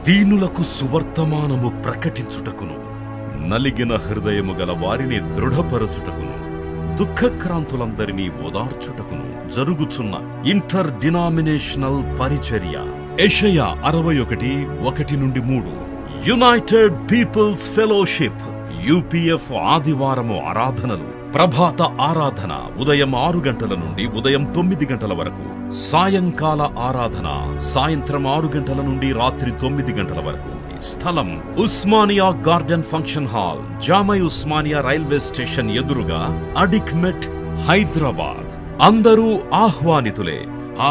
దీనులకు సువర్తమానము ప్రకటించుటకును, నలిగిన హృదయము గల వారిని దృఢపరచుటకును, దుఃఖక్రాంతులందరినీ ఓదార్చుటకును జరుగుచున్న ఇంటర్ డినామినేషనల్ పరిచర్య. యెషయా 61:1-3. యునైటెడ్ పీపుల్స్ ఫెలోషిప్ UPF ఆదివారము ఆరాధనలు. ప్రభాత ఆరాధన ఉదయం 6 గంటల నుండి ఉదయం 9 గంటల వరకు. సాయంకాల ఆరాధన సాయంత్రం 6 గంటల నుండి రాత్రి 9 గంటల వరకు. స్థలం Osmania garden function hall, జామై Osmania railway station ఎదురుగా, అడిక్మెట్, హైదరాబాద్. అందరూ ఆహ్వానితులే.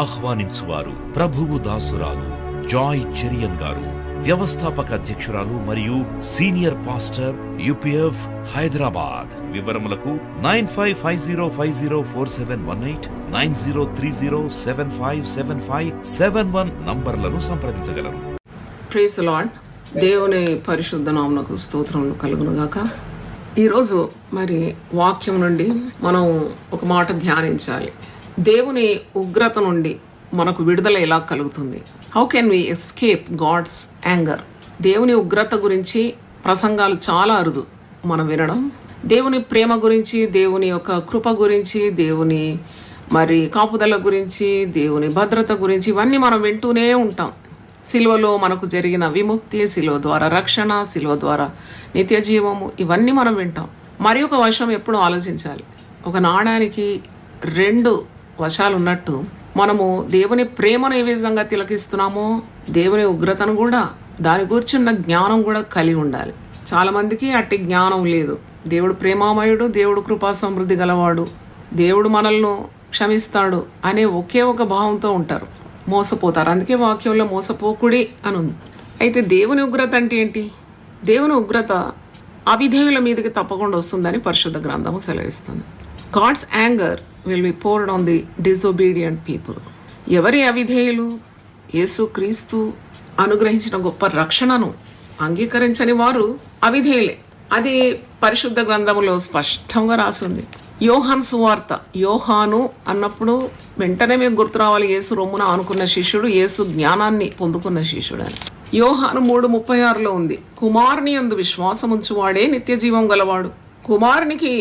ఆహ్వానించువారు ప్రభువు దాసురాలు జాయ్ చెరియన్ గారు, వ్యవస్థాపక అధ్యక్షురాలు మరియు సీనియర్ పాస్టర్ UPF హైదరాబాద్. వివరములకు 9550504718, 9030757571 నంబర్లను సంప్రదించగలరు. Praise the lord. దేవుని పరిశుద్ధ నామమునకు స్తోత్రములు కలుగునుగాక. ఈరోజు మరి వాక్యం నుండి మనం ఒక మాట ధ్యానించాలి. దేవుని ఉగ్రత నుండి మనకు విడుదల ఎలా కలుగుతుంది? How can we escape God's anger? దేవుని ఉగ్రత గురించి ప్రసంగాలు చాలా అరుదు మనం వినడం. దేవుని ప్రేమ గురించి, దేవుని యొక్క కృప గురించి, దేవుని మరి కాపుదల గురించి, దేవుని భద్రత గురించి ఇవన్నీ మనం వింటూనే ఉంటాం. సిలువలో మనకు జరిగిన విముక్తి, సిలువ ద్వారా రక్షణ, సిలువ ద్వారా నిత్య జీవము, ఇవన్నీ మనం వింటాం. మరి ఒక వశం ఎప్పుడు ఆలోచించాలి. ఒక నాణానికి 2 వశాలు ఉన్నట్టు మనము దేవుని ప్రేమను ఏ విధంగా తిలకిస్తున్నామో దేవుని ఉగ్రతను కూడా, దాని గురించి ఉన్న జ్ఞానం కూడా కలిగి ఉండాలి. చాలా మందికి అట్టి జ్ఞానం లేదు. దేవుడు ప్రేమామయుడు, దేవుడు కృపా సమృద్ధి గలవాడు, దేవుడు మనల్ని క్షమిస్తాడు అనే ఒకే ఒక భావంతో ఉంటారు, మోసపోతారు. అందుకే వాక్యంలో మోసపోకుడి అని ఉంది. అయితే దేవుని ఉగ్రత అంటే ఏంటి? దేవుని ఉగ్రత అవిధేయుల మీదకి తప్పకుండా వస్తుందని పరిశుద్ధ గ్రంథము సెలవిస్తుంది. God's anger will be poured on the disobedient people. ఎవరి అవిధేయులు? యేసుక్రీస్తు అనుగ్రహించిన గొప్ప రక్షణను అంగీకరించని వారు అవిధేయులే. అది పరిశుద్ధ గ్రంథములో స్పష్టంగా రాసింది. యోహాను సువార్త, యోహాను అన్నప్పుడు వెంటనే మీకు గుర్తు రావాలి, యేసు రొమ్మున ఆనుకున్న శిష్యుడు, యేసు జ్ఞానాన్ని పొందుకున్న శిష్యుడు అని. యోహాను 3:36 ఉంది. కుమారుని యందు విశ్వాసముంచువాడే నిత్య జీవం గలవాడు, కుమారునికి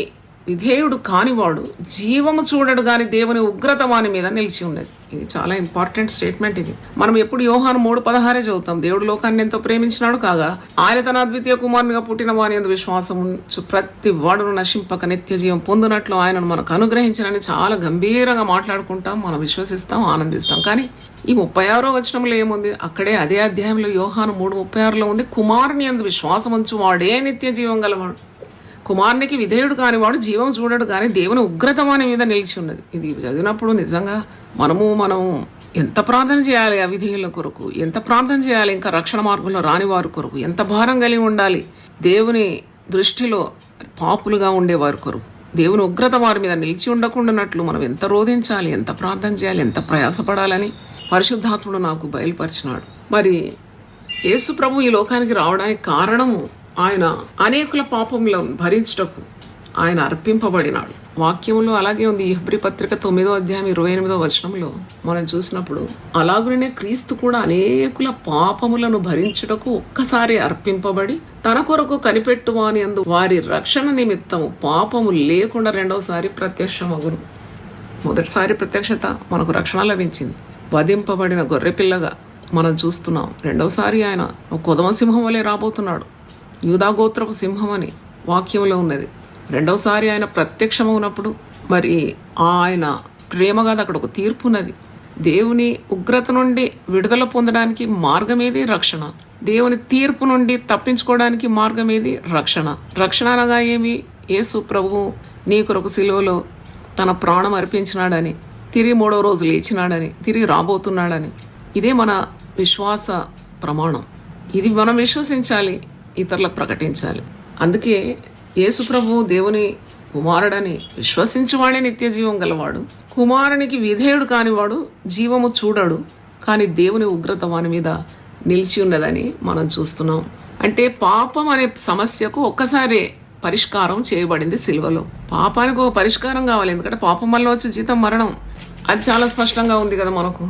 విధేయుడు కానివాడు జీవము చూడడు గాని దేవుని ఉగ్రత వాని మీద నిలిచి ఉన్నది. ఇది చాలా ఇంపార్టెంట్ స్టేట్మెంట్. ఇది మనం ఎప్పుడు యోహాను 3:16 చదువుతాం. దేవుడు లోకాన్ని ఎంతో ప్రేమించినాడు కాగా ఆయన తన అద్వితీయ కుమారునిగా పుట్టిన వాని యందు విశ్వాసము ప్రతి వాడును నశింపక నిత్య జీవం పొందునట్లు ఆయనను మనకు అనుగ్రహించినని చాలా గంభీరంగా మాట్లాడుకుంటాం, మనం విశ్వసిస్తాం, ఆనందిస్తాం. కానీ ఈ 36వ వచనంలో ఏముంది? అక్కడే అదే అధ్యాయంలో యోహాను 3:36 ఉంది, కుమారుని యందు విశ్వాసముంచు వాడే నిత్య జీవం గలవాడు, కుమారునికి విధేయుడు కానివాడు జీవం చూడడు కానీ దేవుని ఉగ్రత వాని మీద నిలిచి ఉన్నది. ఇది చదివినప్పుడు నిజంగా మనం ఎంత ప్రార్థన చేయాలి అవిధేయుల కొరకు, ఎంత ప్రార్థన చేయాలి ఇంకా రక్షణ మార్గంలో రాని వారి కొరకు, ఎంత భారం కలిగి ఉండాలి దేవుని దృష్టిలో పాపులుగా ఉండేవారి కొరకు, దేవుని ఉగ్రత వారి మీద నిలిచి ఉండకుండానట్లు మనం ఎంత రోధించాలి, ఎంత ప్రార్థన చేయాలి, ఎంత ప్రయాసపడాలని పరిశుద్ధాత్ముడు నాకు బయలుపరిచినాడు. మరి యేసు ప్రభు ఈ లోకానికి రావడానికి కారణము ఆయన అనేకుల పాపములను భరించుటకు ఆయన అర్పింపబడినాడు. వాక్యంలో అలాగే ఉంది. హెబ్రీ పత్రిక 9వ అధ్యాయం 28వ వచనంలో మనం చూసినప్పుడు అలాగనే క్రీస్తు కూడా అనేకుల పాపములను భరించుటకు ఒక్కసారి అర్పింపబడి తన కొరకు కనిపెట్టువాని యందు వారి రక్షణ నిమిత్తము పాపము లేకుండా రెండవసారి ప్రత్యక్షమగును. మొదటిసారి ప్రత్యక్షత మనకు రక్షణ లభించింది, వధింపబడిన గొర్రెపిల్లగా మనం చూస్తున్నాం. రెండవసారి ఆయన కొదమ సింహం వలె రాబోతున్నాడు, యూదాగోత్రపు సింహం అని వాక్యంలో ఉన్నది. రెండవసారి ఆయన ప్రత్యక్షమవునప్పుడు మరి ఆయన ప్రేమగా అక్కడ ఒక తీర్పు ఉన్నది. దేవుని ఉగ్రత నుండి విడుదల పొందడానికి మార్గమేది? రక్షణ. దేవుని తీర్పు నుండి తప్పించుకోవడానికి మార్గమేది? రక్షణ. రక్షణ అనగా ఏమి? యేసు ప్రభువు నీ కొరకు సిలువలో తన ప్రాణం అర్పించినాడని, తిరిగి 3వ రోజు లేచినాడని, తిరిగి రాబోతున్నాడని. ఇదే మన విశ్వాస ప్రమాణం. ఇది మనం విశ్వసించాలి, ఇతరులకు ప్రకటించాలి. అందుకే యేసు ప్రభువు దేవుని కుమారుడని విశ్వసించువాడే నిత్య జీవం గలవాడు, కుమారునికి విధేయుడు కానివాడు జీవము చూడడు కానీ దేవుని ఉగ్రత వాని మీద నిలిచి ఉన్నదని మనం చూస్తున్నాం. అంటే పాపం అనే సమస్యకు ఒక్కసారి పరిష్కారం చేయబడింది సిలువలో. పాపానికి ఒక పరిష్కారం కావాలి, ఎందుకంటే పాపం వల్ల వచ్చే జీతం మరణం. అది చాలా స్పష్టంగా ఉంది కదా మనకు.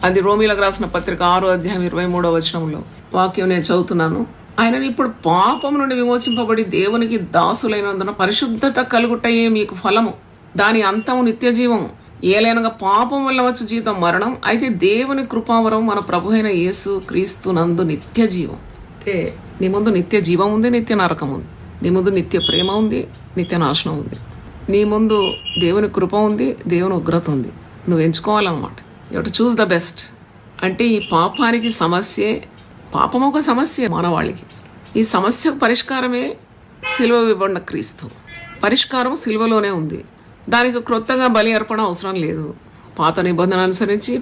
అది రోమీలకు రాసిన పత్రిక 6:23 వాక్యం నేను చదువుతున్నాను. ఆయన ఇప్పుడు పాపం నుండి విమోచింపబడి దేవునికి దాసులైనందున పరిశుద్ధత కలుగుటయే మీకు ఫలము, దాని అంతము నిత్య జీవము. ఏలైనగా పాపం వల్ల వచ్చు జీవితం మరణం, అయితే దేవుని కృపావరం మన ప్రభు అయిన యేసు క్రీస్తు నందు నిత్య జీవం. అంటే నీ ముందు నిత్య జీవం ఉంది, నిత్య నరకం ఉంది. నీ ముందు నిత్య ప్రేమ ఉంది, నిత్య నాశనం ఉంది. నీ ముందు దేవుని కృప ఉంది, దేవుని ఉగ్రత ఉంది. నువ్వు ఎంచుకోవాలన్నమాట. You to choose the best. అంటే ఈ పాపానికి సమస్యే, పాపం ఒక సమస్య మానవాళికి. ఈ సమస్యకు పరిష్కారమే సిలువ ఇవ్వబడిన క్రీస్తు. పరిష్కారం సిలువలోనే ఉంది. దానికి క్రొత్తగా బలి అర్పణ అవసరం లేదు. పాత నిబంధన అనుసరించి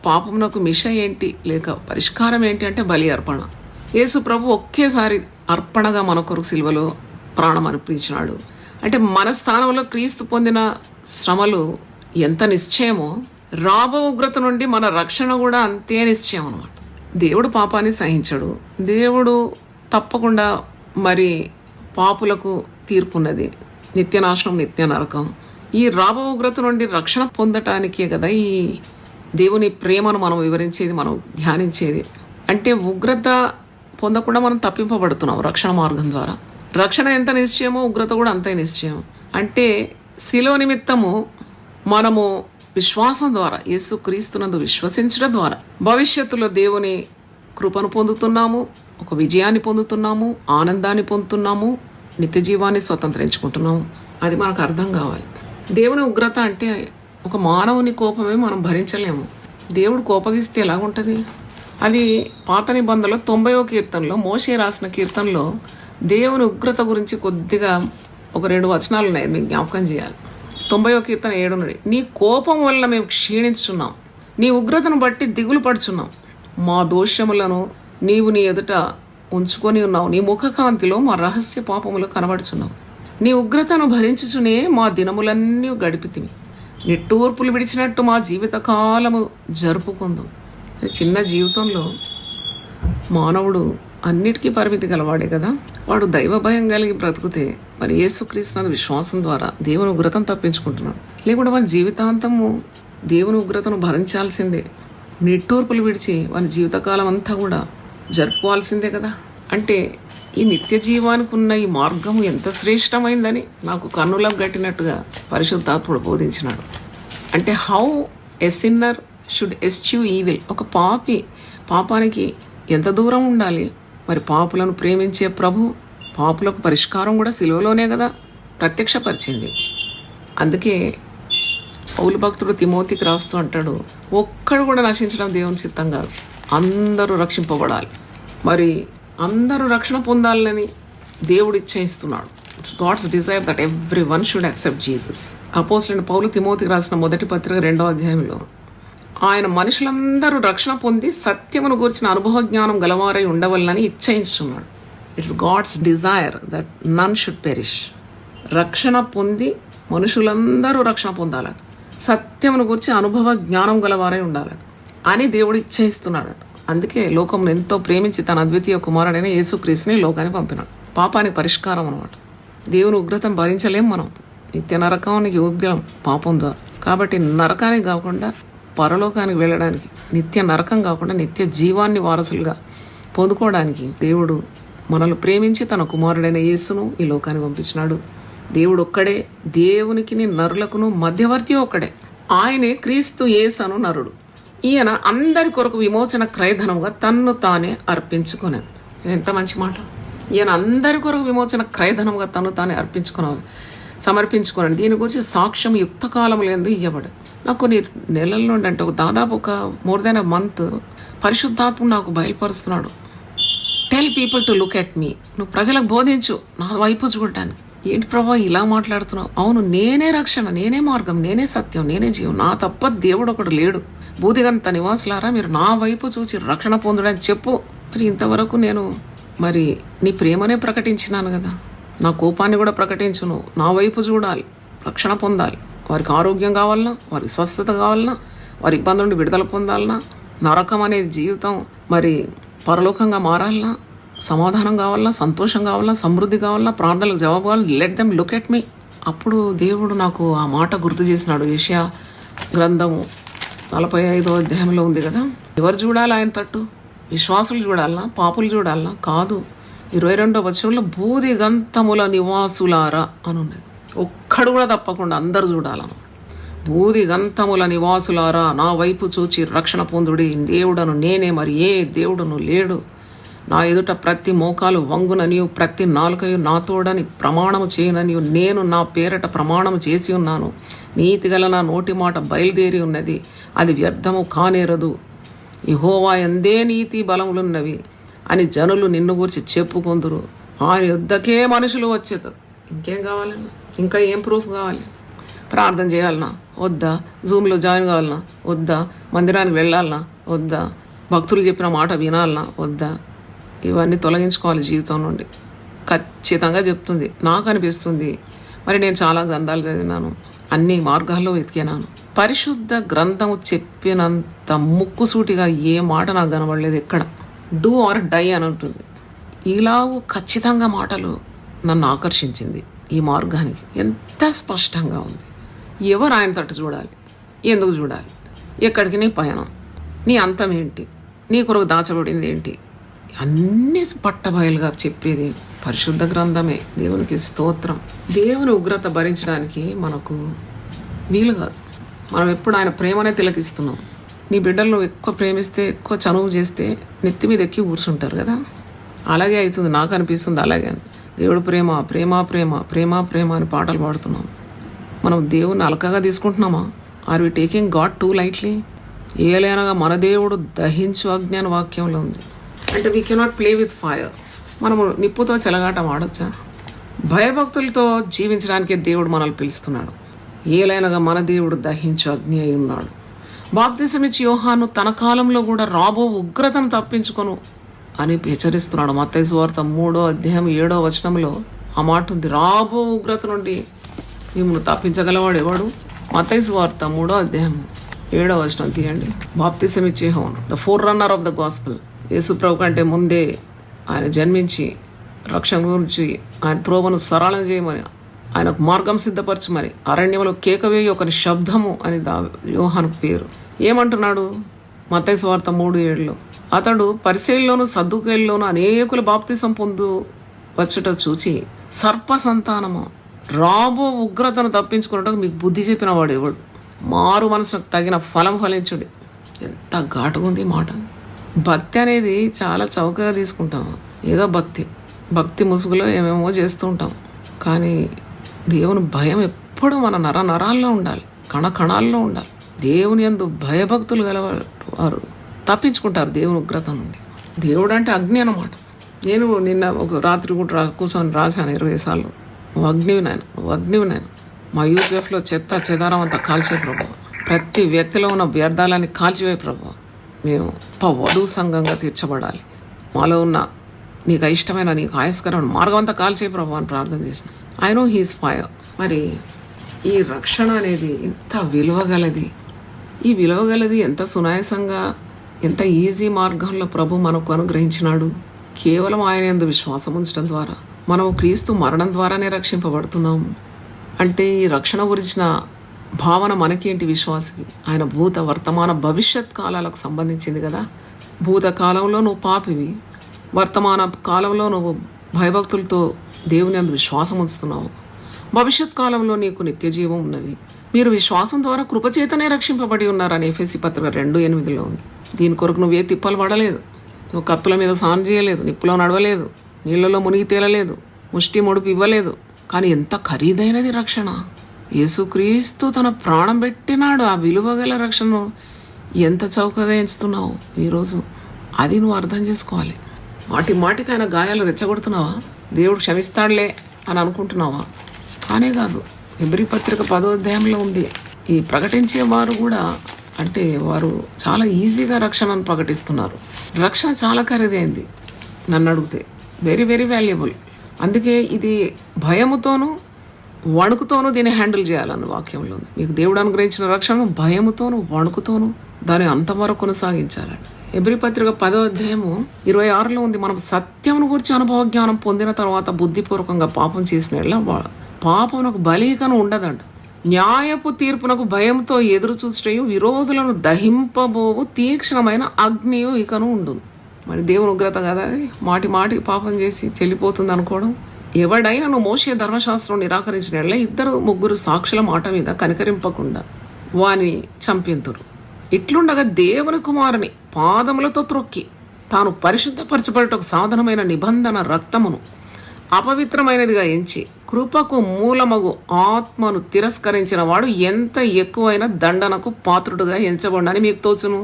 పాపమునకు మిష ఏంటి, లేక పరిష్కారం ఏంటి అంటే బలి అర్పణ. యేసు ప్రభు ఒకేసారి అర్పణగా మన కొరకు సిలువలో ప్రాణం అర్పించినాడు. అంటే మన స్థానంలో క్రీస్తు పొందిన శ్రమలు ఎంత నిశ్చయమో, రాబో ఉగ్రత నుండి మన రక్షణ కూడా అంతే నిశ్చయం అన్నమాట. దేవుడు పాపాన్ని సహించడు. దేవుడు తప్పకుండా పాపులకు తీర్పున్నది, నిత్య నాశనం, నిత్య నరకం. ఈ రాబో ఉగ్రత నుండి రక్షణ పొందటానికే కదా ఈ దేవుని ప్రేమను మనం వివరించేది, మనం ధ్యానించేది. అంటే ఉగ్రత పొందకుండా మనం తప్పింపబడుతున్నాం రక్షణ మార్గం ద్వారా. రక్షణ ఎంత నిశ్చయమో ఉగ్రత కూడా అంతే నిశ్చయం. అంటే శిలువ నిమిత్తము మనము విశ్వాసం ద్వారా, యేసు క్రీస్తునందు విశ్వసించడం ద్వారా భవిష్యత్తులో దేవుని కృపను పొందుతున్నాము, ఒక విజయాన్ని పొందుతున్నాము, ఆనందాన్ని పొందుతున్నాము, నిత్య జీవాన్ని స్వతంత్రించుకుంటున్నాము. అది మనకు అర్థం కావాలి. దేవుని ఉగ్రత అంటే ఒక మానవుని కోపమే మనం భరించలేము. దేవుడు కోపగిస్తే ఎలాగుంటుంది? అది పాత నిబంధనలో 90వ కీర్తనలో, మోషే రాసిన కీర్తనలో దేవుని ఉగ్రత గురించి కొద్దిగా ఒక 2 వచనాలు ఉన్నాయి, మీకు జ్ఞాపకం చేయాలి. 90వ కీర్తన 7 నీ కోపం వల్ల మేము క్షీణించున్నాం, నీ ఉగ్రతను బట్టి దిగులు పడుచున్నాం. మా దోషములను నీవు నీ ఎదుట ఉంచుకొని ఉన్నావు, నీ ముఖకాంతిలో మా రహస్య పాపములు కనబడుచున్నావు. నీ ఉగ్రతను భరించుచునే మా దినములన్నీ గడిపితిమి, నిట్టూర్పులు విడిచినట్టు మా జీవితకాలము జరుపుకుందాం. చిన్న జీవితంలో మానవుడు అన్నిటికీ పరిమితి గలవాడే కదా. వాడు దైవ భయం కలిగి బ్రతుకుతే యేసుక్రీస్తు విశ్వాసం ద్వారా దేవుని ఉగ్రతను తప్పించుకుంటున్నాడు. లేకుంటే మన జీవితాంతము దేవుని ఉగ్రతను భరించాల్సిందే. నిట్టూర్పులు విడిచి మన జీవితకాలం అంతా కూడా జరుపుకోవాల్సిందే కదా. అంటే ఈ నిత్య జీవానికి ఉన్న ఈ మార్గము ఎంత శ్రేష్టమైందని నాకు కన్నులకు గట్టినట్టుగా పరిశుద్ధాత్ముడు బోధించినాడు. అంటే how a sinner should eschew evil. ఒక పాపానికి ఎంత దూరం ఉండాలి. పాపులను ప్రేమించే ప్రభు పాపులకు పరిష్కారం కూడా సిలువలోనే కదా ప్రత్యక్షపరిచింది. అందుకే పౌలు భక్తుడు తిమోతికి రాస్తూ అంటాడు, ఒక్కడు కూడా నశించడం దేవుని చిత్తం కాదు, అందరూ రక్షింపబడాలి. అందరూ రక్షణ పొందాలని దేవుడు ఇచ్చేస్తున్నాడు. It's God's desire that everyone should accept Jesus. అపోస్తలుడైన పౌలు తిమోతికి రాసిన మొదటి పత్రిక 2వ అధ్యాయంలో ఆయన మనుషులందరూ రక్షణ పొంది సత్యమును గూర్చిన అనుభవ జ్ఞానం గలవారై ఉండవల్లని ఇచ్ఛయించున్నాడు. It's God's desire that none should perish. రక్షణ పొంది మనుషులందరూ రక్షణ పొందాలని, సత్యమును గూర్చి అనుభవ జ్ఞానం గలవారై ఉండాలని అని దేవుడు ఇచ్ఛయిస్తున్నాడు. అందుకే లోకమును ఎంతో ప్రేమించి తన అద్వితీయ కుమారుడైన యేసుక్రీస్తుని లోకానికి పంపినాడు. పాపానికి పరిష్కారం అన్నమాట. దేవుని ఉగ్రతను భరించలేం మనం. నిత్య నరకానికి యోగ్యం పాపం ద్వారా. కాబట్టి నరకానికి కాకుండా పరలోకానికి వెళ్ళడానికి, నిత్య నరకం కాకుండా నిత్య జీవాన్ని వారసులుగా పొందుకోవడానికి దేవుడు మనల్ని ప్రేమించి తన కుమారుడైన యేసును ఈ లోకానికి పంపించినాడు. దేవుడు ఒక్కడే, దేవునికి నరులకును మధ్యవర్తి ఒక్కడే. ఆయనే క్రీస్తు యేసు నరుడు. ఈయన అందరి కొరకు విమోచన క్రయధనంగా తన్ను తానే అర్పించుకున్నాను. ఎంత మంచి మాట. ఈయన అందరి కొరకు విమోచన క్రయధనంగా తను తానే సమర్పించుకున్నాను. దీని గురించి సాక్ష్యం యుక్త కాలం లేదు ఇవ్వబడు. నాకు కొన్ని నెలల నుండి, అంటే దాదాపు ఒక మోర్ దెన్ అ మంత్ పరిశుద్ధాత్మ నాకు బయలుపరుస్తున్నాడు. Tell people to look at me. నువ్వు ప్రజలకు బోధించు నా వైపు చూడటానికి. ఏంటి ప్రభా ఇలా మాట్లాడుతున్నావు? అవును, నేనే రక్షణ, నేనే మార్గం, నేనే సత్యం, నేనే జీవం, నా తప్ప దేవుడు ఒకడు లేడు. బూదిగంత నివాసులారా, మీరు నా వైపు చూసి రక్షణ పొందడానికి చెప్పు. ఇంతవరకు నేను నీ ప్రేమనే ప్రకటించినాను కదా, నా కోపాన్ని కూడా ప్రకటించును. నా వైపు చూడాలి, రక్షణ పొందాలి. వారికి ఆరోగ్యం కావాలన్నా, వారికి స్వస్థత కావాలన్నా, వారి ఇబ్బందుల నుండి విడుదల పొందాలన్నా, నరకం అనే జీవితం పరలోకంగా మారాలన్నా, సమాధానం కావాలన్నా, సంతోషం కావాలన్నా, సమృద్ధి కావాలన్నా, ప్రార్థనలకు జవాబు కావాలి. లెట్ దెమ్ లుక్ ఎట్ మీ. అప్పుడు దేవుడు నాకు ఆ మాట గుర్తు చేసినాడు. యెషయా గ్రంథము 45వ అధ్యాయంలో ఉంది కదా. ఎవరు చూడాలి ఆయన తట్టు? విశ్వాసులు చూడాలనా, పాపులు చూడాలనా? కాదు. 22వ వచనంలో బూది గంతముల నివాసులారా అని ఉన్నది. ఒక్కడు కూడా తప్పకుండా అందరు చూడాలను. బూది గంతముల నివాసులారా, నా వైపు చూచి రక్షణ పొందుడి. దేవుడను నేనే, మరి ఏ దేవుడును లేడు. నా ఎదుట ప్రతి మోకాలు వంగుననియు ప్రతి నాలుకయు నాతోడని ప్రమాణము చేయననియు నేను నా పేరట ప్రమాణము చేసి ఉన్నాను. నీతిగల నా నోటి మాట బయలుదేరి ఉన్నది, అది వ్యర్థము కానేరదు. యెహోవా యందే నీతి బలములున్నవి అని జనులు నిన్ను గురించి చెప్పుకొందురు. ఆయన యుద్ధకే మనుషులు వచ్చేది. ఇంకేం కావాలన్నా? ఇంకా ఏం ప్రూఫ్ కావాలి? ప్రార్థన చేయాలన్నా? వద్దా? జూమ్లో జాయిన్ కావాలన్నా? వద్దా? మందిరానికి వెళ్ళాలన్నా? వద్దా? భక్తులు చెప్పిన మాట వినాలన్నా? వద్దా? ఇవన్నీ తొలగించుకోవాలి జీవితం నుండి. ఖచ్చితంగా చెప్తుంది. నాకు అనిపిస్తుంది, మరి నేను చాలా గ్రంథాలు చదివినాను, అన్ని మార్గాల్లో వెతికినాను. పరిశుద్ధ గ్రంథము చెప్పినంత ముక్కుసూటిగా ఏ మాట నాకు కనబడలేదు ఎక్కడ. డూ ఆర్ డై అని ఉంటుంది. ఇలాగూ ఖచ్చితంగా మాటలు నన్ను ఆకర్షించింది. ఈ మార్గానికి ఎంత స్పష్టంగా ఉంది. ఎవరు ఆయన తట్టు చూడాలి? ఎందుకు చూడాలి? ఎక్కడికి నీ పయనం? నీ అంతం ఏంటి? నీ కొరకు దాచబడింది ఏంటి? అన్నీ పట్టబయలుగా చెప్పేది పరిశుద్ధ గ్రంథమే. దేవునికి స్తోత్రం. దేవుని ఉగ్రత భరించడానికి మనకు వీలు కాదు. మనం ఎప్పుడు ఆయన ప్రేమనే తిలకిస్తున్నాం. నీ బిడ్డలను ఎక్కువ ప్రేమిస్తే, ఎక్కువ చనువు చేస్తే నెత్తి మీద ఎక్కి కూర్చుంటారు కదా. అలాగే అవుతుంది, నాకు అనిపిస్తుంది. అలాగే దేవుడు ప్రేమ ప్రేమ ప్రేమ ప్రేమ ప్రేమ అని పాటలు పాడుతున్నాం. మనం దేవుణ్ణి అలకగా తీసుకుంటున్నామా? Are we taking God too lightly? ఏలైనగా మన దేవుడు దహించు అగ్ని అని వాక్యంలో ఉంది. అంటే we cannot play with fire. మనము నిప్పుతో చెలగాటం ఆడొచ్చా? భయభక్తులతో జీవించడానికే దేవుడు మనల్ని పిలుస్తున్నాడు. ఏలైనగా మన దేవుడు దహించు అగ్ని అయి ఉన్నాడు. బాప్తిసమిచ్చి యోహాను తన కాలంలో కూడా రాబో ఉగ్రతను తప్పించుకొను అని హెచ్చరిస్తున్నాడు. మత్తయి సువార్త 3వ అధ్యాయం 7వ వచనంలో ఆ మాట ఉంది. రాబో ఉగ్రత నుండి మిమ్మల్ని తప్పించగలవాడు ఎవడు? మత్తయి సువార్త 3వ అధ్యాయం 7వ వచనం తీయండి. బాప్తిసమిచ్చే యోహాను, the forerunner of the gospel, యేసు ప్రభు కంటే ముందే ఆయన జన్మించి రక్షణ గురించి ఆయన త్రోవను సరళం చేయమని, ఆయనకు మార్గం సిద్ధపరచమని అరణ్యంలో కేకవేయి ఒకరి శబ్దము అని యోహాను పేరు. ఏమంటున్నాడు మత్తయి సువార్త 3:7లో? అతడు పరిసయ్యుల్లోను సద్దూకయ్యుల్లోను అనేకుల బాప్తిసం పొందు వచ్చుట చూచి, సర్ప సంతానము, రాబో ఉగ్రతను తప్పించుకున్నట్టు మీకు బుద్ధి చెప్పిన వాడు ఎవడు? మారు మనసుకు తగిన ఫలం ఫలించుడి. ఎంత ఘాటుగా ఉంది మాట. భక్తి అనేది చాలా చౌకగా తీసుకుంటాం. ఏదో భక్తి ముసుగులో ఏమేమో చేస్తూ ఉంటాం. కానీ దేవుని భయం ఎప్పుడు మన నరాల్లో ఉండాలి, కణకణాల్లో ఉండాలి. దేవుని యందు భయభక్తులు గలవారు తప్పించుకుంటారు దేవుని ఉగ్రత నుండి. దేవుడు అంటే అగ్ని అన్నమాట. నేను నిన్న ఒక రాత్రి కూడా కూర్చొని రాశాను 20 సార్లు, నువ్వు అగ్నివి నాయన, నువ్వు అగ్నివి నాయన. మా యూపీఎఫ్లో చెత్త చెదారం అంతా కాల్చే ప్రభు, ప్రతి వ్యక్తిలో ఉన్న వ్యర్థాలని కాల్చివే ప్రభు. మేము వధువు సంఘంగా తీర్చబడాలి. మాలో ఉన్న నీకు ఇష్టమైన, నీకు ఆయస్కరమైన మార్గం అంతా కాల్చే ప్రభు అని ప్రార్థన చేసిన. I know he's fire. మరి ఈ రక్షణ అనేది ఎంత విలువగలది. ఈ విలువగలది ఎంత సునాయాసంగా, ఎంత ఈజీ మార్గంలో ప్రభు మనకు అనుగ్రహించినాడు. కేవలం ఆయన యందు విశ్వాసం ఉంచడం ద్వారా మనము క్రీస్తు మరణం ద్వారానే రక్షింపబడుతున్నాము. అంటే ఈ రక్షణ గురించిన భావన మనకేంటి విశ్వాసికి? ఆయన భూత వర్తమాన భవిష్యత్ కాలాలకు సంబంధించింది కదా. భూతకాలంలో నువ్వు పాపివి, వర్తమాన కాలంలో నువ్వు భయభక్తులతో దేవుని యందు విశ్వాసం ఉంచుతున్నావు. భవిష్యత్ కాలంలో నీకు నిత్య జీవం ఉన్నది. మీరు విశ్వాసం ద్వారా కృపచేతనే రక్షింపబడి ఉన్నారని ఎఫెసీ పత్రిక 2:8లో ఉంది. దీని కొరకు నువ్వే తిప్పలు పడలేదు, నువ్వు కత్తుల మీద స్నానం చేయలేదు, నిప్పులో నడవలేదు, నీళ్లలో మునిగి తేలలేదు, ముష్టి ముడుపు ఇవ్వలేదు. కానీ ఎంత ఖరీదైనది రక్షణ! యేసుక్రీస్తు తన ప్రాణం పెట్టినాడు. ఆ విలువగల రక్షణను ఎంత చౌకగా ఎంచుతున్నావు ఈరోజు. అది నువ్వు అర్థం చేసుకోవాలి. మాటికి ఆయన గాయాలు రెచ్చగొడుతున్నావా? దేవుడు క్షమిస్తాడులే అని అనుకుంటున్నావా? కానే కాదు. హెబ్రీ పత్రిక 10వ అధ్యాయంలో ఉంది. ఈ ప్రకటించే వారు కూడా, అంటే వారు చాలా ఈజీగా రక్షణను ప్రకటిస్తున్నారు. రక్షణ చాలా ఖరీదైంది నన్ను అడిగితే, వెరీ వెరీ వాల్యుబుల్. అందుకే ఇది భయముతోనూ వణుకుతోనూ దీన్ని హ్యాండిల్ చేయాలన్న వాక్యంలో ఉంది. మీకు దేవుడు అనుగ్రహించిన రక్షణను భయముతోనూ వణుకుతోనూ దాన్ని అంతవరకు కొనసాగించాలండి. హెబ్రీ పత్రిక 10వ అధ్యాయము 26లో ఉంది. మనం సత్యమును గురించి అనుభవ జ్ఞానం పొందిన తర్వాత బుద్ధిపూర్వకంగా పాపం చేసిన పాపమునకు బలీకను ఉండదంట. న్యాయపు తీర్పునకు భయంతో ఎదురు చూస్తయు విరోధులను దహింపబోవు తీక్షణమైన అగ్నియు ఇకను ఉండును. మరి దేవుని ఉగ్రత కదా అది. మాటి మాటికి పాపం చేసి చెల్లిపోతుంది అనుకోవడం. ఎవడైనా నువ్వు మోషే ధర్మశాస్త్రం నిరాకరించిన 2-3 సాక్షుల మాట మీద కనికరింపకుండా వాని చంపింతురు. ఇట్లుండగా దేవుని కుమారుని పాదములతో త్రొక్కి తాను పరిశుద్ధపరచబడటకు సాధనమైన నిబంధన రక్తమును అపవిత్రమైనదిగా ఎంచి కృపకు మూలమగు ఆత్మను తిరస్కరించిన వాడు ఎంత ఎక్కువైన దండనకు పాత్రుడుగా ఎంచబడని మీకు తోచును.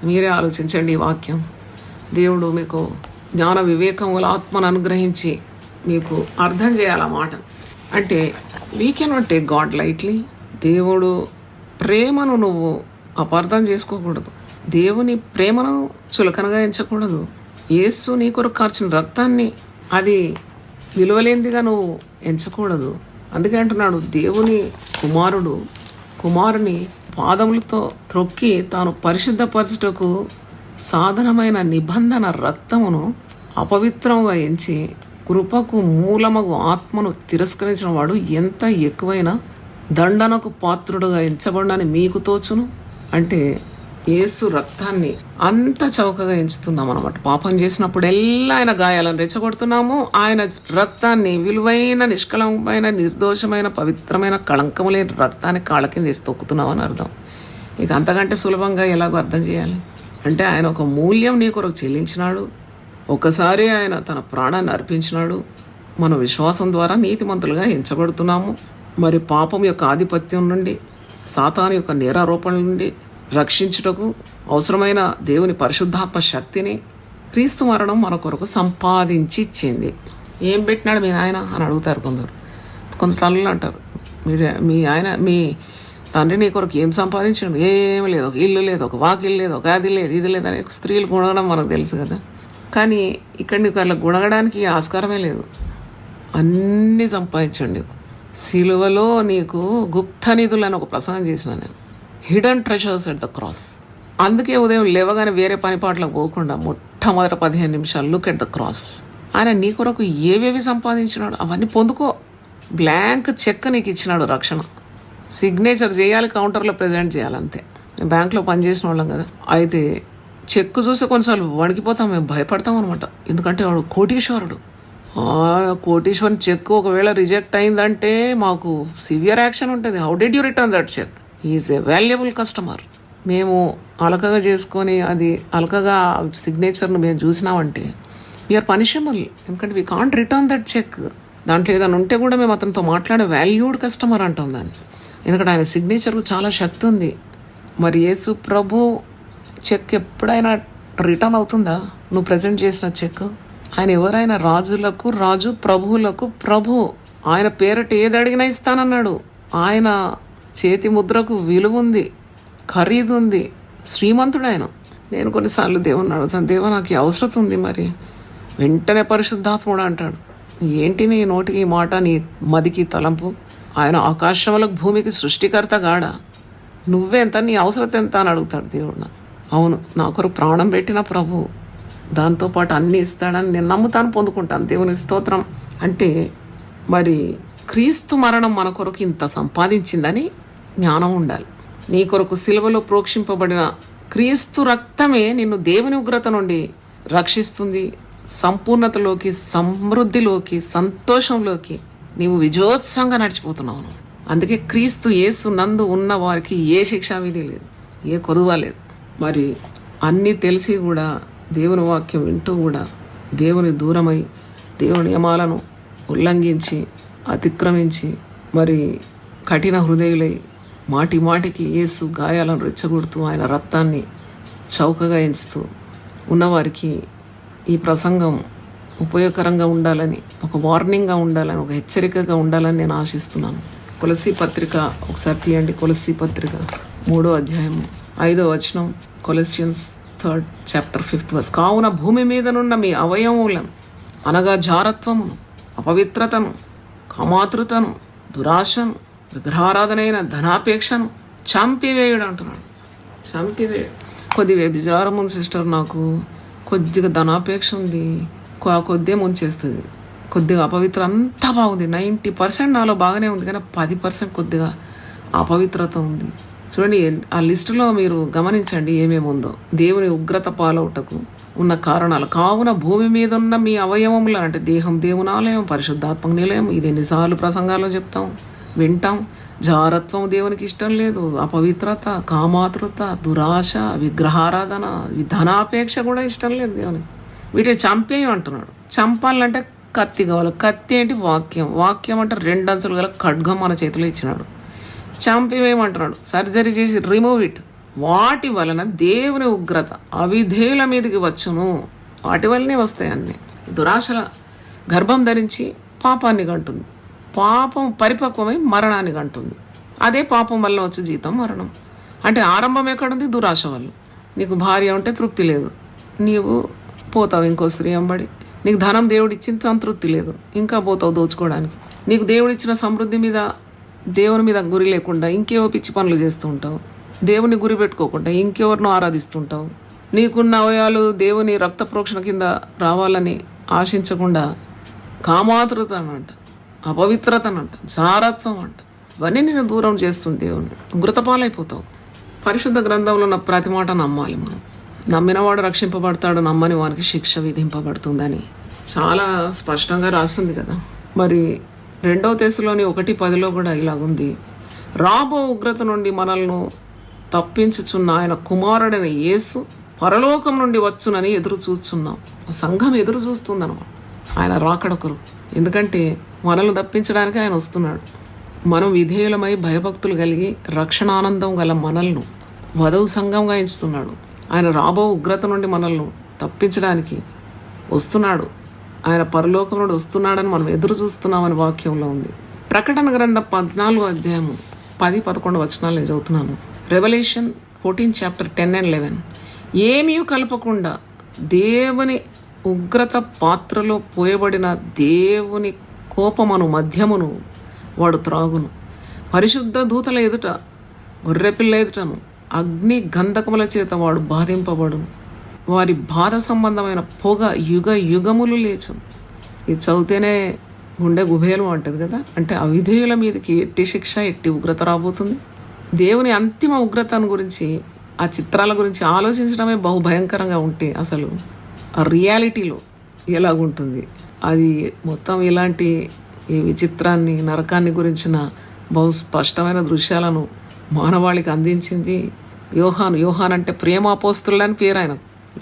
మీరే ఆలోచించండి. ఈ వాక్యం దేవుడు మీకు జ్ఞాన వివేకముల ఆత్మను అనుగ్రహించి మీకు అర్థం చేయాలన్నమాట. అంటే we cannot take God lightly. దేవుడు ప్రేమను నువ్వు అపార్థం చేసుకోకూడదు. దేవుని ప్రేమను చులకనగా ఎంచకూడదు. యేసు నీ కొరకు కార్చిన రక్తాన్ని అది విలువలేనిదిగా నువ్వు ఎంచకూడదు. అందుకే అంటున్నాడు, దేవుని కుమారుని పాదములతో త్రొక్కి తాను పరిశుద్ధపరచుటకు సాధనమైన నిబంధన రక్తమును అపవిత్రముగా ఎంచి కృపకు మూలమగు ఆత్మను తిరస్కరించిన వాడు ఎంత ఎక్కువైన దండనకు పాత్రుడుగా ఎంచబడని మీకు తోచును. అంటే యేసు రక్తాన్ని అంత చౌకగా ఎంచుతున్నాం అన్నమాట. పాపం చేసినప్పుడెల్లా ఆయన గాయాలను రెచ్చగొడుతున్నాము. ఆయన రక్తాన్ని విలువైన, నిష్కళంకమైన, నిర్దోషమైన, పవిత్రమైన, కళంకము లేని రక్తాన్ని కాళ్ళ కింద వేసి తొక్కుతున్నామని అర్థం. ఇక అంతకంటే సులభంగా ఎలాగో అర్థం చేయాలి అంటే ఆయన ఒక మూల్యం నీ కొరకు చెల్లించినాడు. ఒకసారి ఆయన తన ప్రాణాన్ని అర్పించినాడు. మన విశ్వాసం ద్వారా నీతిమంతులుగా ఎంచబడుతున్నాము. మరి పాపం యొక్క ఆధిపత్యం నుండి, సాతాను యొక్క నేరారోపణల నుండి రక్షించుటకు అవసరమైన దేవుని పరిశుద్ధాత్మ శక్తిని క్రీస్తు మరణం మన కొరకు సంపాదించి ఇచ్చింది. ఏం పెట్టినాడు మీ నాయన అని అడుగుతారు కొంత తల్లులు అంటారు, మీ తండ్రి నీ కొరకు ఏం సంపాదించాడు? ఏమి లేదు, ఒక ఇల్లు లేదు, ఒక వాకిల్లు లేదు, ఒక అది లేదు, ఇది లేదు అని స్త్రీలు గుణగడం మనకు తెలుసు కదా. కానీ ఇక్కడ నీకు అట్లా గుణగడానికి ఆస్కారమే లేదు. అన్నీ సంపాదించండి. సిలువలో నీకు గుప్త నిధులు అని ఒక ప్రసంగం చేసిన నేను, hidden treasures at the cross. అందుకే ఉదయం లేవగానే వేరే పని పాటలకు పోకుండా మొట్టమొదటి 15 నిమిషాలు లుక్ ఎట్ ద క్రాస్. ఆయన నీ కొరకు ఏవేవి సంపాదించినాడు అవన్నీ పొందుకో. బ్లాంక్ చెక్ నీకు ఇచ్చినాడు రక్షణ. సిగ్నేచర్ చేయాలి, కౌంటర్లో ప్రజెంట్ చేయాలి, అంతే. బ్యాంక్లో పనిచేసిన వాళ్ళం కదా. అయితే చెక్ చూస్తే కొన్నిసార్లు వణికిపోతాం, మేము భయపడతాం అనమాట. ఎందుకంటే వాడు కోటీశ్వరుడు. కోటీశ్వరుని చెక్ ఒకవేళ రిజెక్ట్ అయిందంటే మాకు సివియర్ యాక్షన్ ఉంటుంది. How did you return that cheque? Is a valuable customer. మేము అలకగా చేసుకొని అది అలకగా సిగ్నేచర్ను మేము చూసినామంటే వీఆర్ పనిషబుల్. ఎందుకంటే we can't return that cheque. దాంట్లో ఏదైనా ఉంటే కూడా మేము అతనితో మాట్లాడే వాల్యూడ్ కస్టమర్ అంటాం దాన్ని. ఎందుకంటే ఆయన సిగ్నేచర్కు చాలా శక్తి ఉంది. మరి యేసు ప్రభు చెక్ ఎప్పుడైనా రిటర్న్ అవుతుందా? నువ్వు ప్రజెంట్ చేసిన చెక్. ఆయన ఎవరైనా రాజులకు రాజు, ప్రభువులకు ప్రభు. ఆయన పేరట ఏది అడిగినా ఇస్తానన్నాడు. ఆయన చేతి ముద్రకు విలువ ఉంది, ఖరీదు ఉంది, శ్రీమంతుడు ఆయన. నేను కొన్నిసార్లు దేవుని అడుగుతాను, దేవా నాకు ఈ అవసరం ఉంది. మరి వెంటనే పరిశుద్ధాత్ముడు అంటాడు, ఏంటి నీ నోటికి మాట, నీ మదికి తలంపు? ఆయన ఆకాశములకు భూమికి సృష్టికర్త గాడా, నువ్వెంత, నీ అవసరం ఎంత అని అడుగుతాడు దేవుడు. అవును, నా కొరకు ప్రాణం పెట్టిన ప్రభు, దాంతోపాటు అన్నీ ఇస్తాడని నేను నమ్ముతాను, పొందుకుంటాను. దేవుని స్తోత్రం. అంటే మరి క్రీస్తు మరణం మన కొరకు ఇంత సంపాదించిందని జ్ఞానం ఉండాలి. నీ కొరకు సిలువలో ప్రోక్షింపబడిన క్రీస్తు రక్తమే నిన్ను దేవుని ఉగ్రత నుండి రక్షిస్తుంది. సంపూర్ణతలోకి, సమృద్ధిలోకి, సంతోషంలోకి నీవు విజయోత్సవంగా నడిచిపోతున్నావు. అందుకే క్రీస్తు యేసు నందు ఉన్న వారికి ఏ శిక్షా విధి లేదు, ఏ కొదువ లేదు. మరి అన్నీ తెలిసి కూడా దేవుని వాక్యం వింటూ కూడా దేవుని దూరమై దేవుని నియమాలను ఉల్లంఘించి అతిక్రమించి మరి కఠిన హృదయులై మాటి మాటికి యేసు గాయాలను రెచ్చగొడుతూ ఆయన రక్తాన్ని చౌకగా ఎంచుతూ ఉన్నవారికి ఈ ప్రసంగం ఉపయోగకరంగా ఉండాలని, ఒక వార్నింగ్గా ఉండాలని, ఒక హెచ్చరికగా ఉండాలని నేను ఆశిస్తున్నాను. కొలస్సీ పత్రిక ఒకసారి తీయండి. కొలస్సీ పత్రిక 3వ అధ్యాయం 5వ వచనం. కొలెసియన్స్ 3rd chapter 5th verse. కావున భూమి మీదనున్న మీ అవయవములను అనగా జారత్వమును, అపవిత్రతను, కామాతృతను, దురాశను, విగ్రహారాధనైన ధనాపేక్షను చంపివేయుడు అంటున్నాడు. చంపివేయుడు. కొద్దిగా విచారం ఉంది సిస్టర్, నాకు కొద్దిగా ధనాపేక్ష ఉంది, కొద్దిగా ముంచేస్తుంది, కొద్దిగా అపవిత్ర అంతా బాగుంది, 90% నాలో బాగానే ఉంది, కానీ 10% కొద్దిగా అపవిత్రత ఉంది. చూడండి, ఆ లిస్టులో మీరు గమనించండి ఏమేమి ఉందో. దేవుని ఉగ్రత పాలవుటకు ఉన్న కారణాలు. కావున భూమి మీద ఉన్న మీ అవయవములు అంటే దేహం దేవుని ఆలయం, పరిశుద్ధాత్మ నిలయం. ఇది ఎన్నిసార్లు ప్రసంగాల్లో చెప్తాం, వింటాం. జారత్వం దేవునికి ఇష్టం లేదు, అపవిత్రత, కామాతృత, దురాశ, విగ్రహారాధన, ధనాపేక్ష కూడా ఇష్టం లేదు దేవునికి. వీటిని చంపేయమంటున్నాడు. చంపాలంటే కత్తి కావాలి. కత్తి ఏంటి? వాక్యం. వాక్యం అంటే 2 అంచులు గల ఖడ్గం మన చేతిలో ఇచ్చినాడు. చంపివేయమంటున్నాడు. సర్జరీ చేసి రిమూవ్ ఇట్. వాటి వలన దేవుని ఉగ్రత అవిధేయుల మీదకి వచ్చును. వాటి వల్లనే వస్తాయి అన్నీ. దురాశల గర్భం ధరించి పాపాన్ని కంటుంది. పాపం పరిపక్వమై మరణాన్ని కంటుంది. అదే పాపం వల్ల వచ్చే జీతం మరణం. అంటే ఆరంభం ఎక్కడుంది? దురాశ వల్ల. నీకు భార్య ఉంటే తృప్తి లేదు, నీవు పోతావు ఇంకో స్త్రీ వెంబడి. నీకు ధనం దేవుడు ఇచ్చిన సంతృప్తి లేదు, ఇంకా పోతావు దోచుకోవడానికి. నీకు దేవుడిచ్చిన సమృద్ధి మీద, దేవుని మీద గురి లేకుండా ఇంకేవో పిచ్చి పనులు చేస్తూ ఉంటావు. దేవుని గురి పెట్టుకోకుండా ఇంకెవరినో ఆరాధిస్తుంటావు. నీకున్న అవయాలు దేవుని రక్త ప్రోక్షణ కింద రావాలని ఆశించకుండా కామాతృత అనంట, అపవిత్రతనంట, జారత్వం అంట, ఇవన్నీ నేను దూరం చేస్తుంది దేవుణ్ణి. ఉగ్రతపాలైపోతావు. పరిశుద్ధ గ్రంథంలో ఉన్న ప్రతి మాట నమ్మాలి మనం. నమ్మినవాడు రక్షింపబడతాడు, నమ్మని వానికి శిక్ష విధింపబడుతుందని చాలా స్పష్టంగా రాస్తుంది కదా. మరి 2వ తెస్సలోని 1:10 కూడా ఇలాగుంది. రాబో ఉగ్రత నుండి మనల్ని తప్పించుచున్న ఆయన కుమారుడైన యేసు పరలోకం నుండి వచ్చునని ఎదురు చూస్తున్నాం. సంఘం ఎదురు చూస్తుందన్నమాట ఆయన రాకడొకరు. ఎందుకంటే మనల్ని తప్పించడానికి ఆయన వస్తున్నాడు. మనం విధేయులమై భయభక్తులు కలిగి రక్షణ ఆనందం గల మనల్ని వధువు సంఘంగా ఎంచుతున్నాడు. ఆయన రాబో ఉగ్రత నుండి మనల్ని తప్పించడానికి వస్తున్నాడు. ఆయన పరలోకం నుండి వస్తున్నాడని మనం ఎదురు చూస్తున్నామని వాక్యంలో ఉంది. ప్రకటన గ్రంథం 14వ అధ్యాయము 10-11 వచనాలు నేను చదువుతున్నాను. రెవల్యూషన్ 14:10-11. ఏమీ కలపకుండా దేవుని ఉగ్రత పాత్రలో పోయబడిన దేవుని కోపమును మధ్యమును వాడు త్రాగును. పరిశుద్ధ దూతల ఎదుట, గొర్రెపిల్ల ఎదుటను అగ్ని గంధకముల చేత వాడు బాధింపబడును. వారి బాధ సంబంధమైన పొగ యుగ యుగములు లేచును. ఇది చదివితేనే గుండె గుబేలు అంటది కదా. అంటే అవిధేయుల మీదకి ఎట్టి శిక్ష, ఎట్టి ఉగ్రత రాబోతుంది. దేవుని అంతిమ ఉగ్రతను గురించి, ఆ చిత్రాల గురించి ఆలోచించడమే బహుభయంకరంగా ఉంటే అసలు ఆ రియాలిటీలో ఎలాగుంటుంది. అది మొత్తం ఇలాంటి ఈ విచిత్రాన్ని, నరకాన్ని గురించిన బహు స్పష్టమైన దృశ్యాలను మానవాళికి అందించింది యోహాను. యోహాన్ అంటే ప్రేమాపోస్తులని పేరు. ఆయన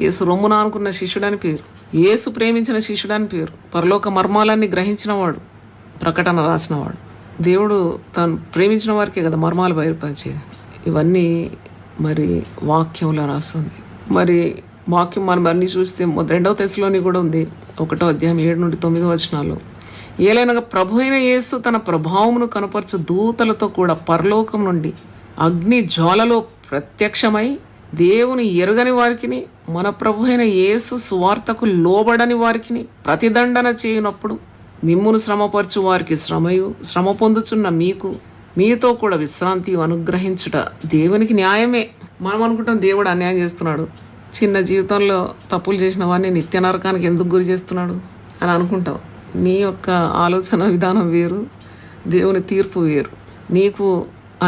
యేసు రొమ్మున అనుకున్న శిష్యుడని పేరు, యేసు ప్రేమించిన శిష్యుడని పేరు, పరలోక మర్మాలన్నీ గ్రహించిన వాడు, ప్రకటన రాసినవాడు. దేవుడు తను ప్రేమించిన వారికే కదా మర్మాలు బయలుపరిచేది. ఇవన్నీ మరి వాక్యంలో రాస్తుంది. మరి వాక్యం మనం అన్నీ చూస్తే 2వ తెస్సలోని కూడా ఉంది. 1వ అధ్యాయం 7-9 వచనాలు. ఏలైనగా ప్రభు అయిన యేసు తన ప్రభావమును కనపరచు దూతలతో కూడా పరలోకం నుండి అగ్ని జ్వాలలో ప్రత్యక్షమై దేవుని ఎరుగని వారికిని మన ప్రభు అయిన యేసు సువార్తకు లోబడని వారికిని ప్రతిదండన చేయనప్పుడు మిమ్మును శ్రమపరచు వారికి శ్రమయు, శ్రమ పొందుచున్న మీకు మీతో కూడా విశ్రాంతి అనుగ్రహించుట దేవునికి న్యాయమే. మనం అనుకుంటాం దేవుడు అన్యాయం చేస్తున్నాడు, చిన్న జీవితంలో తప్పులు చేసిన వాడిని నిత్య నరకానికి ఎందుకు గురి చేస్తున్నాడు అని అనుకుంటావు. నీ యొక్క ఆలోచన విధానం వేరు, దేవుని తీర్పు వేరు. నీకు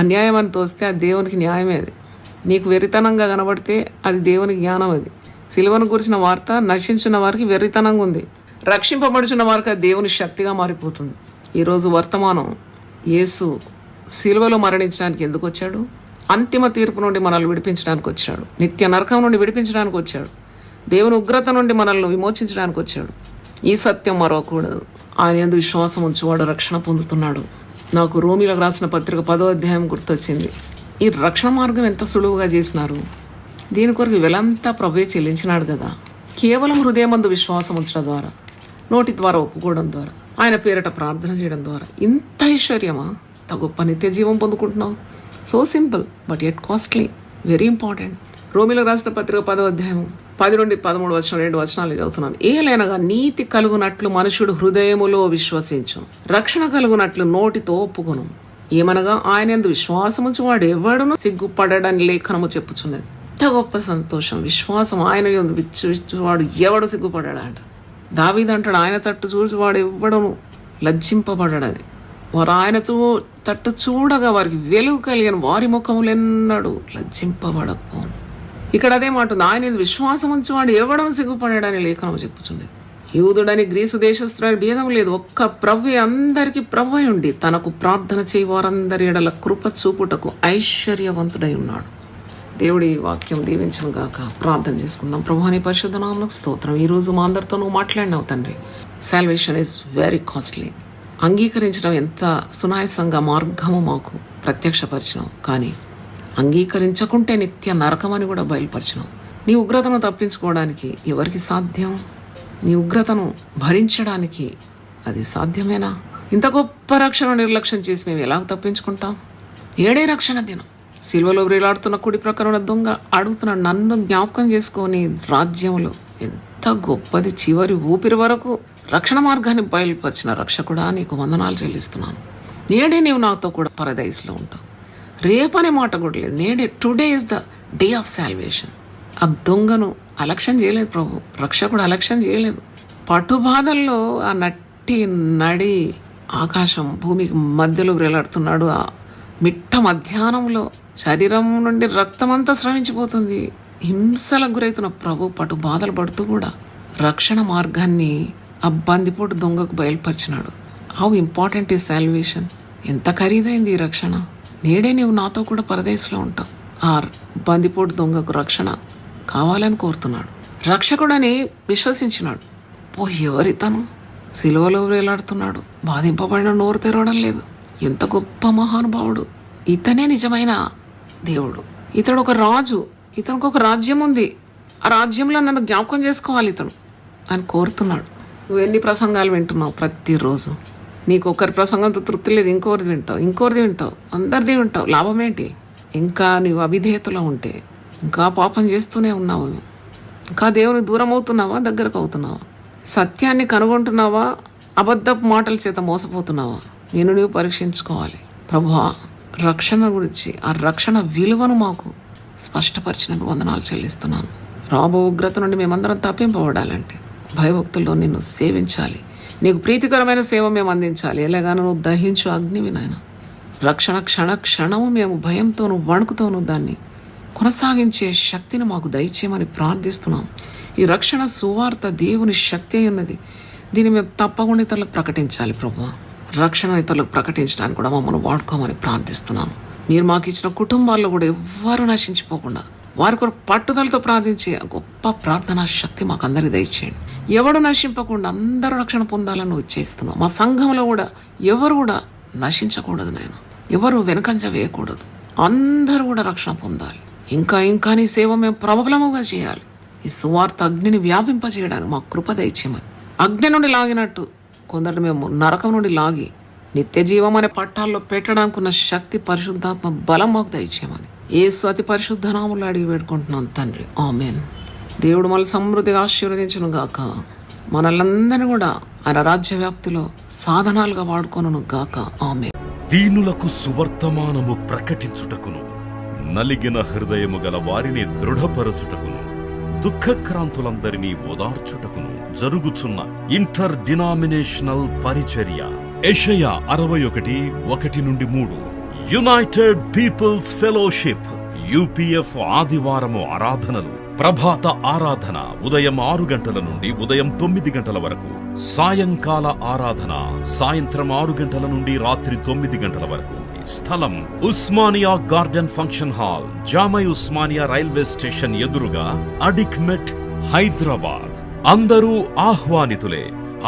అన్యాయం అని తోస్తే అది దేవునికి న్యాయమే. అది నీకు వెర్రితనంగా కనబడితే అది దేవుని జ్ఞానం. అది సిలువను గురించిన వార్త నశించిన వారికి వెర్రితనంగా ఉంది, రక్షింపబడుచున్న వారికి అది దేవుని శక్తిగా మారిపోతుంది. ఈరోజు వర్తమానం యేసు సిలువలో మరణించడానికి ఎందుకు వచ్చాడు? అంతిమ తీర్పు నుండి మనల్ని విడిపించడానికి వచ్చాడు. నిత్య నరకం నుండి విడిపించడానికి వచ్చాడు. దేవుని ఉగ్రత నుండి మనల్ని విమోచించడానికి వచ్చాడు. ఈ సత్యం మరవకూడదు. ఆయన యందు విశ్వాసం ఉంచువాడు రక్షణ పొందుతున్నాడు. నాకు రోమీలకు రాసిన పత్రిక 10వ అధ్యాయం గుర్తొచ్చింది. ఈ రక్షణ మార్గం ఎంత సులువుగా చేసినారు. దీని కొరకు వెలంతా ప్రభువే చెల్లించినాడు కదా. కేవలం హృదయమందు విశ్వాసం ఉంచడం ద్వారా, నోటి ద్వారా ఒప్పుకోవడం ద్వారా, ఆయన పేరిట ప్రార్థన చేయడం ద్వారా ఇంత ఐశ్వర్యమా, ఇంత గొప్ప నిత్య జీవం పొందుకుంటున్నావు. So simple but yet costly, very important. రోమీలకు రాసిన పత్రిక 10వ అధ్యాయం 10-13 వచనం 2 వచనాలు చదువుతున్నాను. ఏలైనగా నీతి కలుగునట్లు మనుషుడు హృదయములో విశ్వసించు, రక్షణ కలుగునట్లు నోటితో ఒప్పుకొను. ఏమనగా ఆయన యందు విశ్వాసముంచు వాడు ఎవడును సిగ్గుపడని లేఖనము చెప్పుచున్నది. ఎంత గొప్ప సంతోషం. విశ్వాసం ఆయన యందు విచ్చువాడు ఎవడు సిగ్గుపడాడంట. దావీదు అంటాడు, ఆయన తట్టు చూసి వాడు ఎవ్వడను లజ్జింపబడని. వారు ఆయనతో తట్టు చూడగా వారికి వెలుగు కలిగిన వారి ముఖములెన్నడు లజ్జింపబడకపోను. ఇక్కడ అదే మాట ఉంది, ఆయన విశ్వాసం ఉంచి వాడు ఎవడను సిగ్గుపడాడని లేఖనం చెప్పుచుండేది. యూదుడని గ్రీసు దేశస్తుడని భేదం లేదు, ఒక్క ప్రభు అందరికీ ప్రభు ఉండి తనకు ప్రార్థన చేయి వారందరి ఎడల కృప చూపుటకు ఐశ్వర్యవంతుడై ఉన్నాడు. దేవుడి వాక్యం దీవించను గాక. ప్రార్థన చేసుకుందాం. ప్రభు నీ పరిశుద్ధ నామమునకు స్తోత్రం. ఈరోజు మా అందరితో నువ్వు మాట్లాడినావు తండ్రి. Salvation is very costly. అంగీకరించడం ఎంత సునాయాసంగా మార్గము మాకు ప్రత్యక్షపరిచినావు, కానీ అంగీకరించకుంటే నిత్య నరకమని కూడా బయలుపరిచినావు. నీ ఉగ్రతను తప్పించుకోవడానికి ఎవరికి సాధ్యం? నీ ఉగ్రతను భరించడానికి అది సాధ్యమేనా? ఇంత గొప్ప రక్షణ నిర్లక్ష్యం చేసి మేము ఎలాగ తప్పించుకుంటాం? ఏడే రక్షణ దినం. సిల్వలో వేలాడుతున్న కుడి ప్రక్కన దొంగ అడుగుతున్న నన్ను జ్ఞాపకం చేసుకొని రాజ్యంలో ఎంత గొప్పది, చివరి ఊపిరి వరకు రక్షణ మార్గాన్ని బయలుపరిచిన రక్షకుడా నీకు వందనాలు చెల్లిస్తున్నాను. నేడే నీవు నాతో కూడా పరదైస్లో ఉంటావు. రేపనే మాట కూడా లేదు. నేడే, today is the day of salvation. ఆ దొంగను అలక్ష్యం చేయలేదు ప్రభు, రక్షకుడు అలక్ష్యం చేయలేదు. పట్టుబాధల్లో ఆ నడి ఆకాశం భూమికి మధ్యలో వేలాడుతున్నాడు. ఆ మిట్ట మధ్యాహ్నంలో శరీరం నుండి రక్తమంతా స్రవించిపోతుంది. హింసలకు గురవుతున్న ప్రభు పట్టు బాధలు పడుతూ కూడా రక్షణ మార్గాన్ని ఆ బందిపోటు దొంగకు బయలుపరిచినాడు. హౌ ఇంపార్టెంట్ ఈ సాల్వేషన్. ఎంత ఖరీదైంది ఈ రక్షణ. నేడే నీవు నాతో కూడా పరదేశంలో ఉంటావు. ఆ బందిపోటు దొంగకు రక్షణ కావాలని కోరుతున్నాడు. రక్షకుడని విశ్వసించినాడు. ఎవరితను సిలువలో వేలాడుతున్నాడు, బాధింపబడిన నోరు తెరవడం లేదు. ఎంత గొప్ప మహానుభావుడు. ఇతనే నిజమైన దేవుడు. ఇతడు ఒక రాజు, ఇతనికి ఒక రాజ్యం ఉంది. ఆ రాజ్యంలో నన్ను జ్ఞాపకం చేసుకోవాలి ఇతను అని కోరుతున్నాడు. నువ్వు ఎన్ని ప్రసంగాలు వింటున్నావు ప్రతిరోజు? నీకు ఒకరి ప్రసంగంతో తృప్తి లేదు, ఇంకోరిది వింటావు, అందరిది వింటావు. లాభం ఏంటి? ఇంకా నీవు అవిధేయతలో ఉంటే ఇంకా పాపం చేస్తూనే ఉన్నావు. ఇంకా దేవుని దూరం అవుతున్నావా, దగ్గరకు అవుతున్నావా? సత్యాన్ని కనుగొంటున్నావా, అబద్ధపు మాటల చేత మోసపోతున్నావా? నేను నీవు పరీక్షించుకోవాలి. ప్రభువా, రక్షణ గురించి, ఆ రక్షణ విలువను మాకు స్పష్టపరిచినందుకు వందనాలు చెల్లిస్తున్నాను. రాబో ఉగ్రత నుండి మేమందరం తప్పింపబడాలంటే భయభక్తుల్లో నిన్ను సేవించాలి. నీకు ప్రీతికరమైన సేవ మేము అందించాలి. ఎలాగానో నువ్వు దహించు అగ్నివి నాయన. రక్షణ క్షణ క్షణము మేము భయంతోనూ వణుకుతోనూ దాన్ని కొనసాగించే శక్తిని మాకు దయచేయమని ప్రార్థిస్తున్నాం. ఈ రక్షణ సువార్త దేవుని శక్తి ఉన్నది. దీన్ని మేము తప్పకుండా ఇతరులకు ప్రకటించాలి. ప్రభు, రక్షణ ఇతరులకు ప్రకటించడానికి కూడా మమ్మల్ని వాడుకోమని ప్రార్థిస్తున్నాను. మీరు మాకు ఇచ్చిన కుటుంబాల్లో కూడా ఎవ్వరూ నశించిపోకుండా వారి కొరకు పట్టుదలతో ప్రార్థించే గొప్ప ప్రార్థనా శక్తి మాకు అందరికీ దయచేయండి. ఎవడు నశింపకుండా అందరూ రక్షణ పొందాలని నువ్వు ఇచ్చేస్తున్నావు. మా సంఘంలో కూడా ఎవరు కూడా నశించకూడదు నాయన, ఎవరు వెనకంజ వేయకూడదు. అందరూ కూడా రక్షణ పొందాలి. ఇంకా నీ సేవ మేము ప్రబలముగా చేయాలి. ఈ సువార్త అగ్నిని వ్యాపింపజేయడానికి మాకు కృప దయచేయమని. అగ్ని నుండి లాగినట్టు కొందరు మేము నరకం నుండి లాగి నిత్య జీవం అనే పట్టాల్లో పెట్టడానికి ఉన్న శక్తి, పరిశుద్ధాత్మ బలం మాకు దయచేయమని యేసు అతి పరిశుద్ధ నామములో అడిగి వేడుకుంటున్నాం తండ్రి, ఆమేన్. దేవుడు మళ్ళీ సమృద్ధిగా ఆశీర్వదించును గాక. మనల్లందరినీ కూడా ఆయన రాజ్య వ్యాప్తిలో సాధనాలుగా వాడుకొనును గాక, ఆమేన్. దీనులకు సువర్తమానము ప్రకటించుటకును, నలిగిన హృదయము గల వారిని దృఢపరచుటకును, దుఃఖక్రాంతులందరినీ ఓదార్చుటకును జరుగుచున్న ఇంటర్ డినామినేషనల్ పరిచర్య. యెషయా 61:1-3. యునైటెడ్ పీపుల్స్ ఫెలోషిప్ UPF ఆదివారము ఆరాధనలు. ప్రభాత ఆరాధన ఉదయం 6 గంటల నుండి ఉదయం 9 గంటల వరకు. సాయంకాల ఆరాధన సాయంత్రం 6 గంటల నుండి రాత్రి 9 గంటల వరకు. స్థలం Osmania garden function hall, జామై Osmania railway station ఎదురుగా, అడిక్మెట్, హైదరాబాద్. అందరూ ఆహ్వానితులే.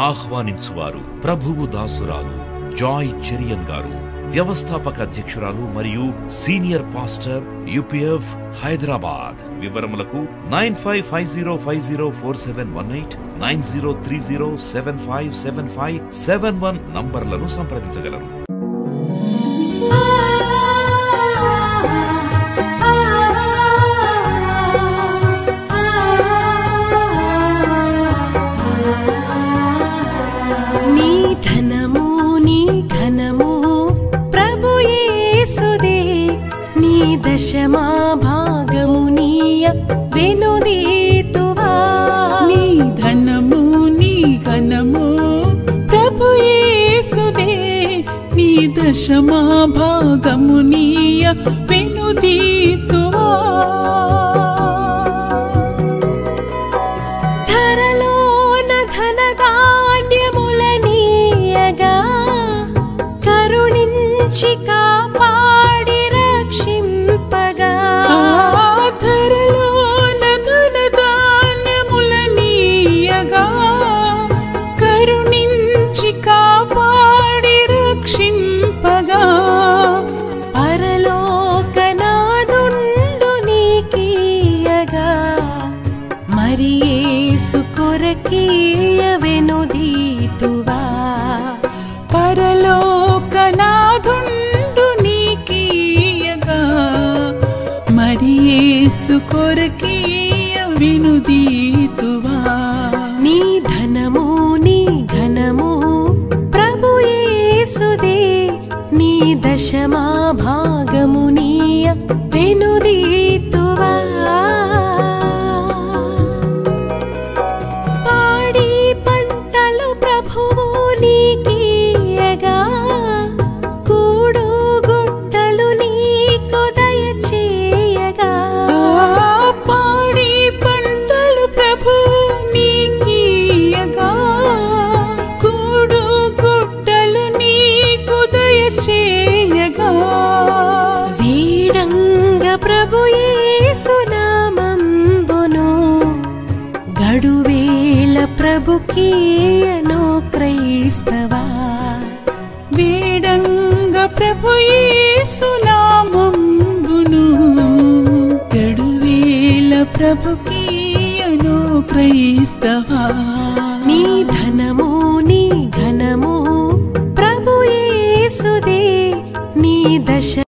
ఆహ్వానించువారు ప్రభువు దాసురాలు జాయ్ చెరియన్ గారు, వ్యవస్థాపక అధ్యక్షురాలు మరియు సీనియర్ పాస్టర్ UPF హైదరాబాద్. వివరములకు 9550504718, 9030757571 నంబర్లను సంప్రదించగలరు. దశమా భాగమునీయ వెనుదీతువా. నీ ధనము నీ దశమా భాగమునీయ వెనుదీతువా ధరలోన ధనధాన్యములనీయగా కరుణించి కాపాడి రక్షింపగా ధరలోన ధనధాన్యములనీయగా కరుణించి కాపాడి రక్షింపగా పరలోకనాదుండు నీకీయగా మరి యేసు కొరకీయ వెనుదీతువా పరలోకనాథుండు నీకీయగా మరి యేసు కొరకీయ వెనుదీతువా నీ ధనము నీ ఘనము ప్రభు యేసుదే నీ దశమా భాగమునీయ వెనుదీతువా పాడి పంటలు ప్రభువు నీకీయగా కూడు గుట్టలు నీకు దయచేయగా పాడి పంటలు ప్రభు నీకీయగా కూడు గుట్టలు నీకు దయచేయగా వీడంగ ప్రభు యేసు నామంబును గడువేల ప్రభుకీయను క్రైస్తవా వేడంగ ప్రభు యేసు నామంబును గడువేల ప్రభుకీయను క్రైస్తవా నీ ధనము నీ ఘనము ప్రభు యేసుదే నీ దశ